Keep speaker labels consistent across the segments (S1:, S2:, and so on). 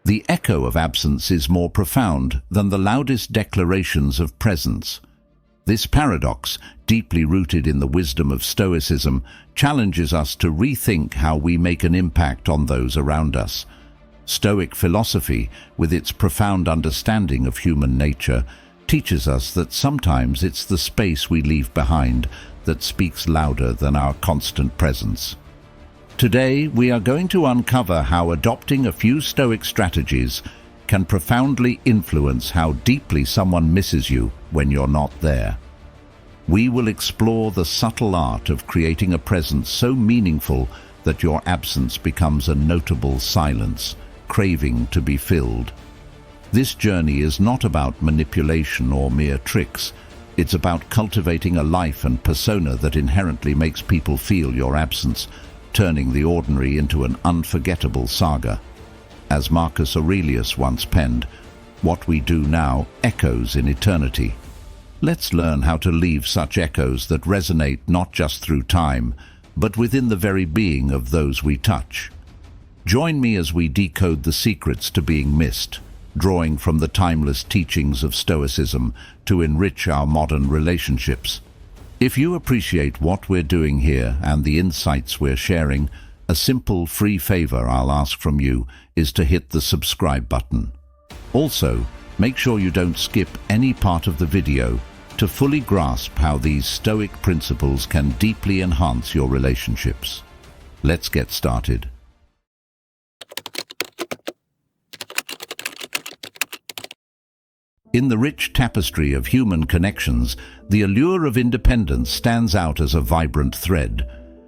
S1: The echo of absence is more profound than the loudest declarations of presence. This paradox, deeply rooted in the wisdom of Stoicism, challenges us to rethink how we make an impact on those around us. Stoic philosophy, with its profound understanding of human nature, teaches us that sometimes it's the space we leave behind that speaks louder than our constant presence. Today, we are going to uncover how adopting a few Stoic strategies can profoundly influence how deeply someone misses you when you're not there. We will explore the subtle art of creating a presence so meaningful that your absence becomes a notable silence, craving to be filled. This journey is not about manipulation or mere tricks. It's about cultivating a life and persona that inherently makes people feel your absence, turning the ordinary into an unforgettable saga. As Marcus Aurelius once penned, "What we do now echoes in eternity." Let's learn how to leave such echoes that resonate not just through time, but within the very being of those we touch. Join me as we decode the secrets to being missed, drawing from the timeless teachings of Stoicism to enrich our modern relationships. If you appreciate what we're doing here and the insights we're sharing, a simple free favor I'll ask from you is to hit the subscribe button. Also, make sure you don't skip any part of the video to fully grasp how these Stoic principles can deeply enhance your relationships. Let's get started. In the rich tapestry of human connections, the allure of independence stands out as a vibrant thread.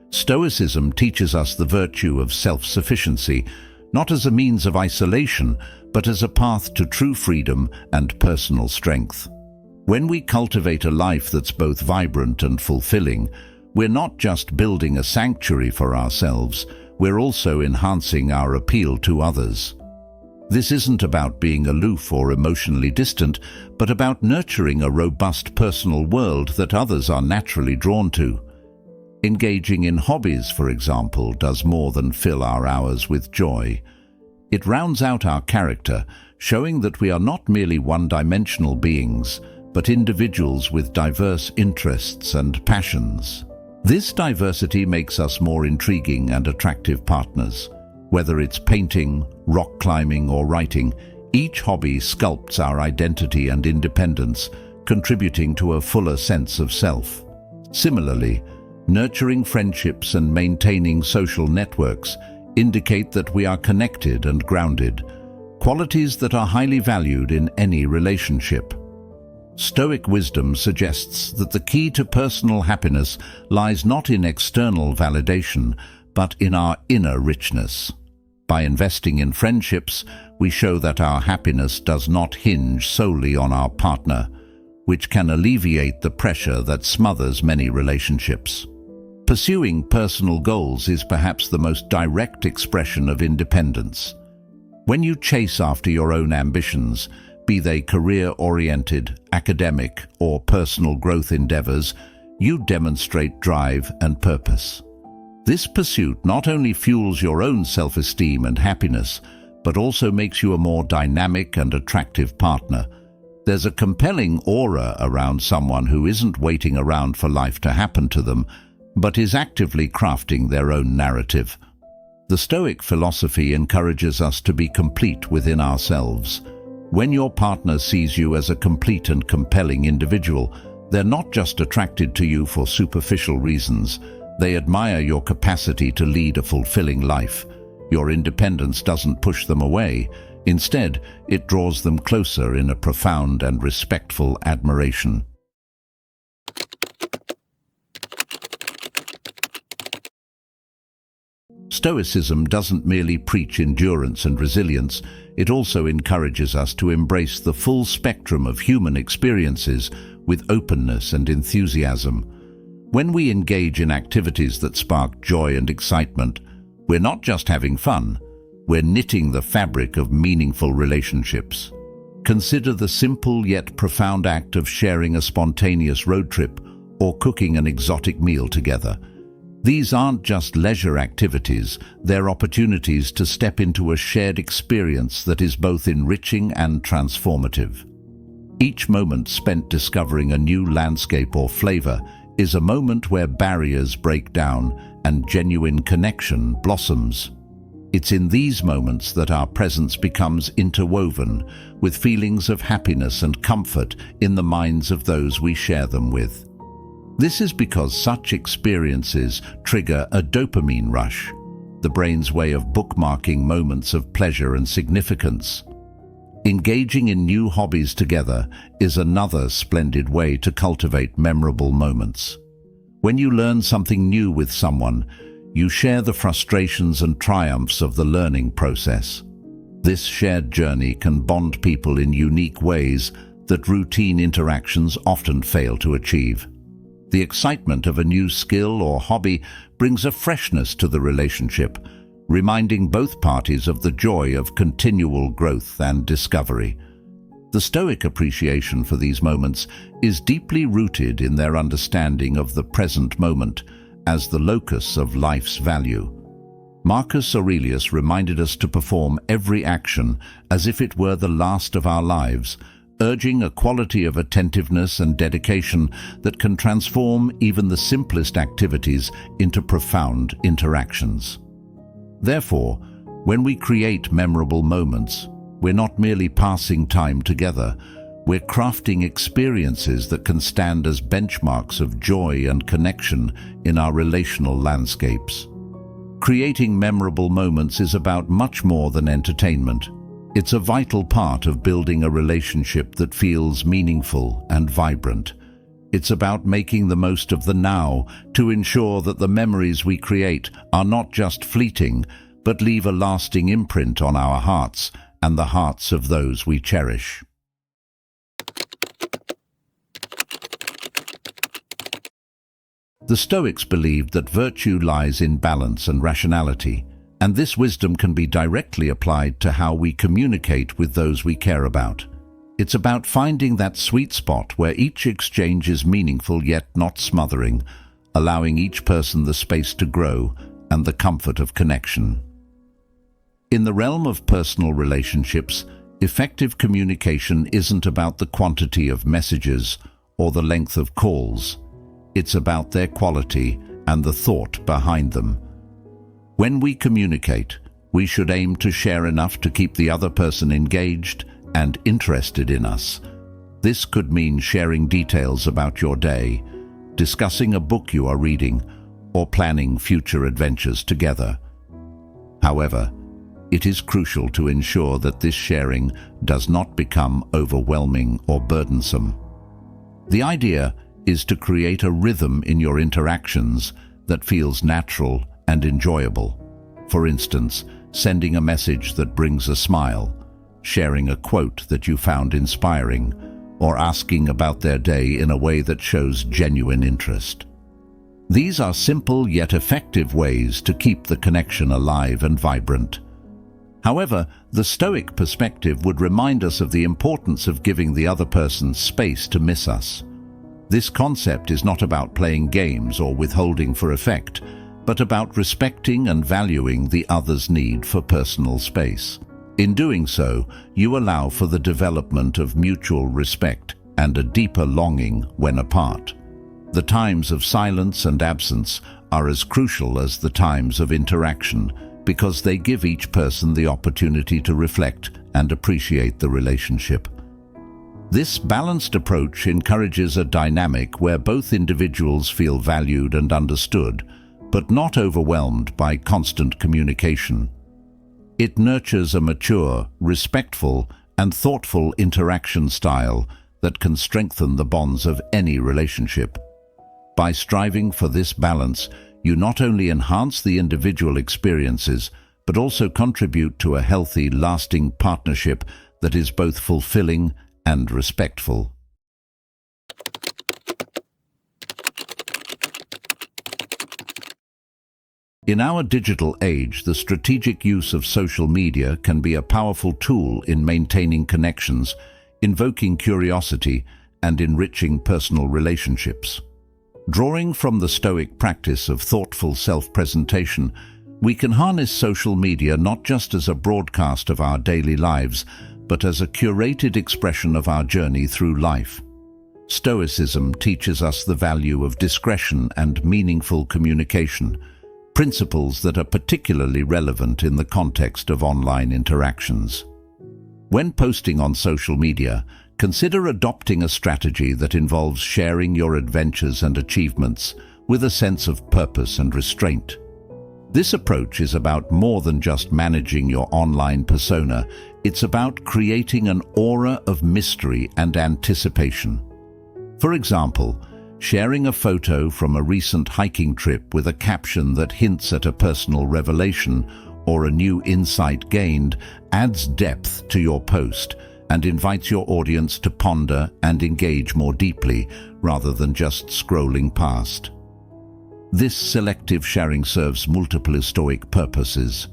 S1: Stoicism teaches us the virtue of self-sufficiency, not as a means of isolation, but as a path to true freedom and personal strength. When we cultivate a life that's both vibrant and fulfilling, we're not just building a sanctuary for ourselves, we're also enhancing our appeal to others. This isn't about being aloof or emotionally distant, but about nurturing a robust personal world that others are naturally drawn to. Engaging in hobbies, for example, does more than fill our hours with joy. It rounds out our character, showing that we are not merely one-dimensional beings, but individuals with diverse interests and passions. This diversity makes us more intriguing and attractive partners. Whether it's painting, rock climbing, or writing, each hobby sculpts our identity and independence, contributing to a fuller sense of self. Similarly, nurturing friendships and maintaining social networks indicate that we are connected and grounded, qualities that are highly valued in any relationship. Stoic wisdom suggests that the key to personal happiness lies not in external validation, but in our inner richness. By investing in friendships, we show that our happiness does not hinge solely on our partner, which can alleviate the pressure that smothers many relationships. Pursuing personal goals is perhaps the most direct expression of independence. When you chase after your own ambitions, be they career-oriented, academic, or personal growth endeavors, you demonstrate drive and purpose. This pursuit not only fuels your own self-esteem and happiness, but also makes you a more dynamic and attractive partner. There's a compelling aura around someone who isn't waiting around for life to happen to them, but is actively crafting their own narrative. The Stoic philosophy encourages us to be complete within ourselves. When your partner sees you as a complete and compelling individual, they're not just attracted to you for superficial reasons. They admire your capacity to lead a fulfilling life. Your independence doesn't push them away. Instead, it draws them closer in a profound and respectful admiration. Stoicism doesn't merely preach endurance and resilience, it also encourages us to embrace the full spectrum of human experiences with openness and enthusiasm. When we engage in activities that spark joy and excitement, we're not just having fun, we're knitting the fabric of meaningful relationships. Consider the simple yet profound act of sharing a spontaneous road trip or cooking an exotic meal together. These aren't just leisure activities, they're opportunities to step into a shared experience that is both enriching and transformative. Each moment spent discovering a new landscape or flavor is a moment where barriers break down and genuine connection blossoms. It's in these moments that our presence becomes interwoven with feelings of happiness and comfort in the minds of those we share them with. This is because such experiences trigger a dopamine rush, the brain's way of bookmarking moments of pleasure and significance. Engaging in new hobbies together is another splendid way to cultivate memorable moments. When you learn something new with someone, you share the frustrations and triumphs of the learning process. This shared journey can bond people in unique ways that routine interactions often fail to achieve. The excitement of a new skill or hobby brings a freshness to the relationship, reminding both parties of the joy of continual growth and discovery. The Stoic appreciation for these moments is deeply rooted in their understanding of the present moment as the locus of life's value. Marcus Aurelius reminded us to perform every action as if it were the last of our lives, urging a quality of attentiveness and dedication that can transform even the simplest activities into profound interactions. Therefore, when we create memorable moments, we're not merely passing time together, we're crafting experiences that can stand as benchmarks of joy and connection in our relational landscapes. Creating memorable moments is about much more than entertainment. It's a vital part of building a relationship that feels meaningful and vibrant. It's about making the most of the now to ensure that the memories we create are not just fleeting, but leave a lasting imprint on our hearts and the hearts of those we cherish. The Stoics believed that virtue lies in balance and rationality, and this wisdom can be directly applied to how we communicate with those we care about. It's about finding that sweet spot where each exchange is meaningful yet not smothering, allowing each person the space to grow and the comfort of connection. In the realm of personal relationships, effective communication isn't about the quantity of messages or the length of calls. It's about their quality and the thought behind them. When we communicate, we should aim to share enough to keep the other person engaged and interested in us. This could mean sharing details about your day, discussing a book you are reading, or planning future adventures together. However, it is crucial to ensure that this sharing does not become overwhelming or burdensome. The idea is to create a rhythm in your interactions that feels natural and enjoyable. For instance, sending a message that brings a smile, sharing a quote that you found inspiring, or asking about their day in a way that shows genuine interest. These are simple yet effective ways to keep the connection alive and vibrant. However, the Stoic perspective would remind us of the importance of giving the other person space to miss us. This concept is not about playing games or withholding for effect, but about respecting and valuing the other's need for personal space. In doing so, you allow for the development of mutual respect and a deeper longing when apart. The times of silence and absence are as crucial as the times of interaction because they give each person the opportunity to reflect and appreciate the relationship. This balanced approach encourages a dynamic where both individuals feel valued and understood, but not overwhelmed by constant communication. It nurtures a mature, respectful, and thoughtful interaction style that can strengthen the bonds of any relationship. By striving for this balance, you not only enhance the individual experiences, but also contribute to a healthy, lasting partnership that is both fulfilling and respectful. In our digital age, the strategic use of social media can be a powerful tool in maintaining connections, invoking curiosity, and enriching personal relationships. Drawing from the Stoic practice of thoughtful self-presentation, we can harness social media not just as a broadcast of our daily lives, but as a curated expression of our journey through life. Stoicism teaches us the value of discretion and meaningful communication, principles that are particularly relevant in the context of online interactions. When posting on social media, consider adopting a strategy that involves sharing your adventures and achievements with a sense of purpose and restraint. This approach is about more than just managing your online persona. It's about creating an aura of mystery and anticipation. For example, sharing a photo from a recent hiking trip with a caption that hints at a personal revelation or a new insight gained adds depth to your post and invites your audience to ponder and engage more deeply rather than just scrolling past. This selective sharing serves multiple Stoic purposes.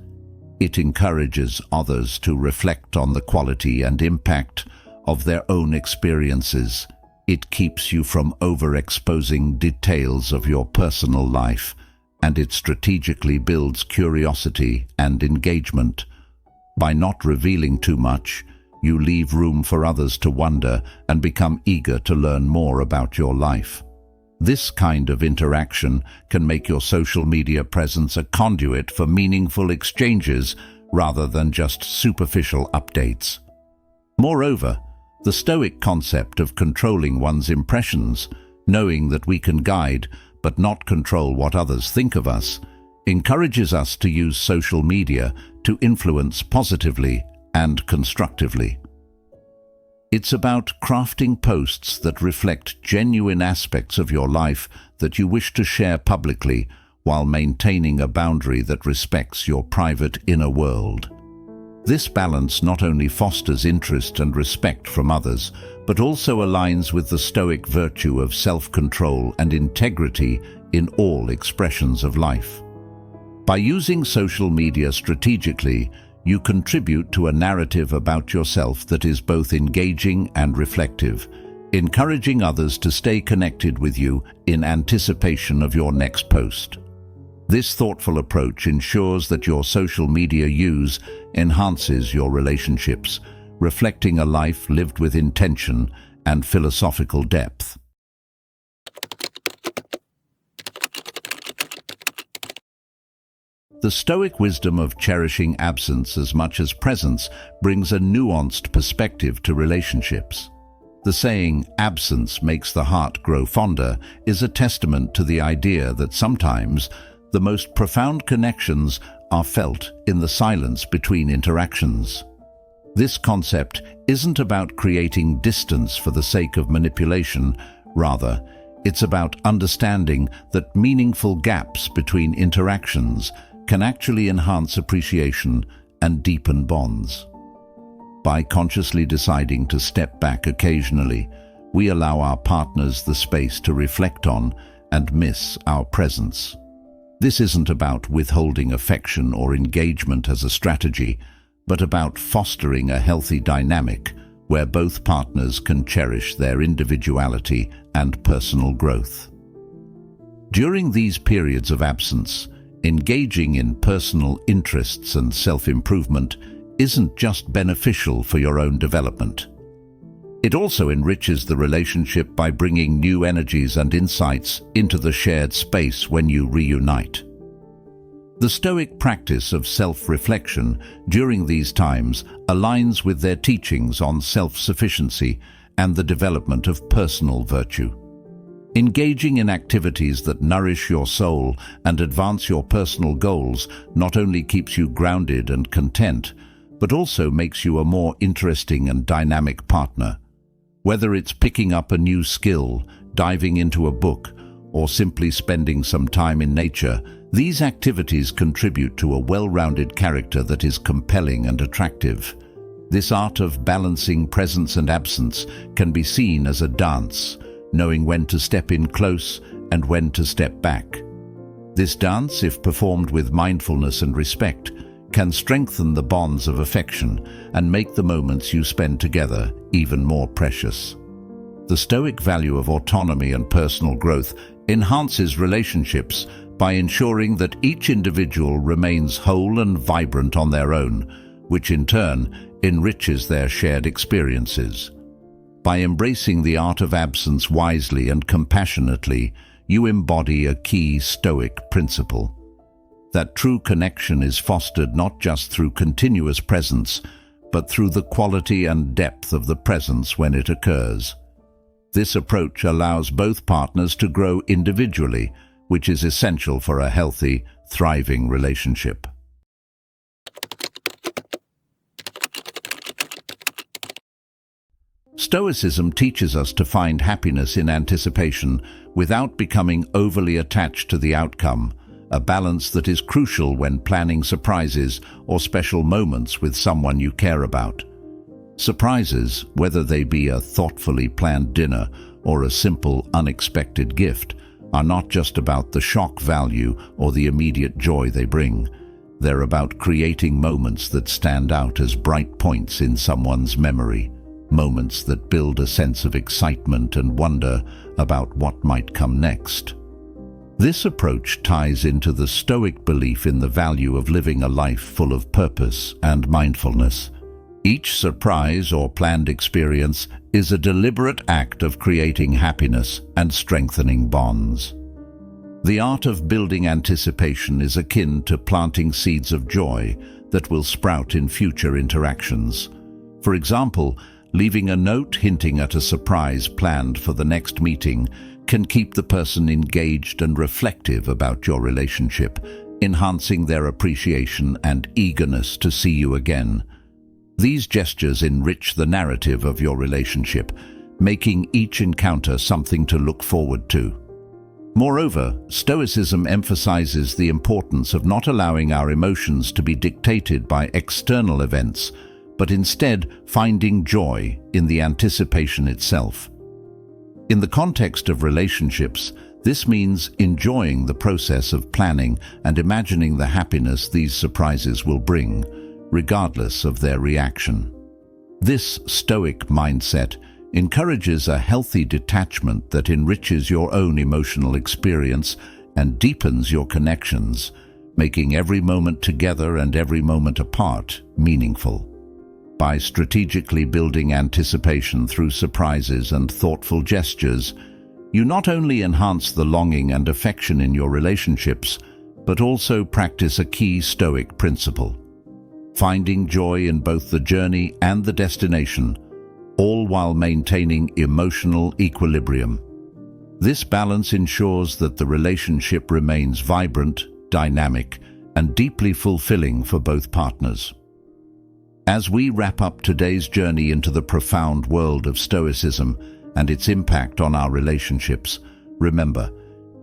S1: It encourages others to reflect on the quality and impact of their own experiences. It keeps you from overexposing details of your personal life, and it strategically builds curiosity and engagement. By not revealing too much, you leave room for others to wonder and become eager to learn more about your life. This kind of interaction can make your social media presence a conduit for meaningful exchanges rather than just superficial updates. Moreover, the Stoic concept of controlling one's impressions, knowing that we can guide but not control what others think of us, encourages us to use social media to influence positively and constructively. It's about crafting posts that reflect genuine aspects of your life that you wish to share publicly while maintaining a boundary that respects your private inner world. This balance not only fosters interest and respect from others, but also aligns with the Stoic virtue of self-control and integrity in all expressions of life. By using social media strategically, you contribute to a narrative about yourself that is both engaging and reflective, encouraging others to stay connected with you in anticipation of your next post. This thoughtful approach ensures that your social media use enhances your relationships, reflecting a life lived with intention and philosophical depth. The Stoic wisdom of cherishing absence as much as presence brings a nuanced perspective to relationships. The saying, "Absence makes the heart grow fonder," is a testament to the idea that sometimes the most profound connections are felt in the silence between interactions. This concept isn't about creating distance for the sake of manipulation. Rather, it's about understanding that meaningful gaps between interactions can actually enhance appreciation and deepen bonds. By consciously deciding to step back occasionally, we allow our partners the space to reflect on and miss our presence. This isn't about withholding affection or engagement as a strategy, but about fostering a healthy dynamic where both partners can cherish their individuality and personal growth. During these periods of absence, engaging in personal interests and self-improvement isn't just beneficial for your own development. It also enriches the relationship by bringing new energies and insights into the shared space when you reunite. The Stoic practice of self-reflection during these times aligns with their teachings on self-sufficiency and the development of personal virtue. Engaging in activities that nourish your soul and advance your personal goals not only keeps you grounded and content, but also makes you a more interesting and dynamic partner. Whether it's picking up a new skill, diving into a book, or simply spending some time in nature, these activities contribute to a well-rounded character that is compelling and attractive. This art of balancing presence and absence can be seen as a dance, knowing when to step in close and when to step back. This dance, if performed with mindfulness and respect, can strengthen the bonds of affection and make the moments you spend together even more precious. The Stoic value of autonomy and personal growth enhances relationships by ensuring that each individual remains whole and vibrant on their own, which in turn enriches their shared experiences. By embracing the art of absence wisely and compassionately, you embody a key Stoic principle. That true connection is fostered not just through continuous presence, but through the quality and depth of the presence when it occurs. This approach allows both partners to grow individually, which is essential for a healthy, thriving relationship. Stoicism teaches us to find happiness in anticipation without becoming overly attached to the outcome, a balance that is crucial when planning surprises or special moments with someone you care about. Surprises, whether they be a thoughtfully planned dinner or a simple, unexpected gift, are not just about the shock value or the immediate joy they bring. They're about creating moments that stand out as bright points in someone's memory, moments that build a sense of excitement and wonder about what might come next. This approach ties into the Stoic belief in the value of living a life full of purpose and mindfulness. Each surprise or planned experience is a deliberate act of creating happiness and strengthening bonds. The art of building anticipation is akin to planting seeds of joy that will sprout in future interactions. For example, leaving a note hinting at a surprise planned for the next meeting can keep the person engaged and reflective about your relationship, enhancing their appreciation and eagerness to see you again. These gestures enrich the narrative of your relationship, making each encounter something to look forward to. Moreover, Stoicism emphasizes the importance of not allowing our emotions to be dictated by external events, but instead finding joy in the anticipation itself. In the context of relationships, this means enjoying the process of planning and imagining the happiness these surprises will bring, regardless of their reaction. This Stoic mindset encourages a healthy detachment that enriches your own emotional experience and deepens your connections, making every moment together and every moment apart meaningful. By strategically building anticipation through surprises and thoughtful gestures, you not only enhance the longing and affection in your relationships, but also practice a key Stoic principle: finding joy in both the journey and the destination, all while maintaining emotional equilibrium. This balance ensures that the relationship remains vibrant, dynamic, and deeply fulfilling for both partners. As we wrap up today's journey into the profound world of Stoicism and its impact on our relationships, remember,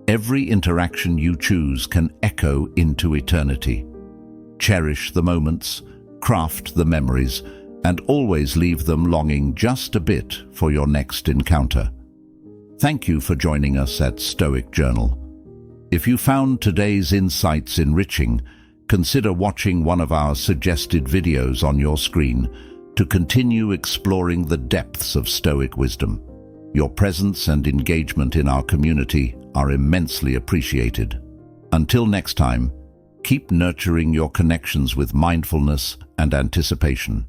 S1: every interaction you choose can echo into eternity. Cherish the moments, craft the memories, and always leave them longing just a bit for your next encounter. Thank you for joining us at Stoic Journal. If you found today's insights enriching, consider watching one of our suggested videos on your screen to continue exploring the depths of Stoic wisdom. Your presence and engagement in our community are immensely appreciated. Until next time, keep nurturing your connections with mindfulness and anticipation.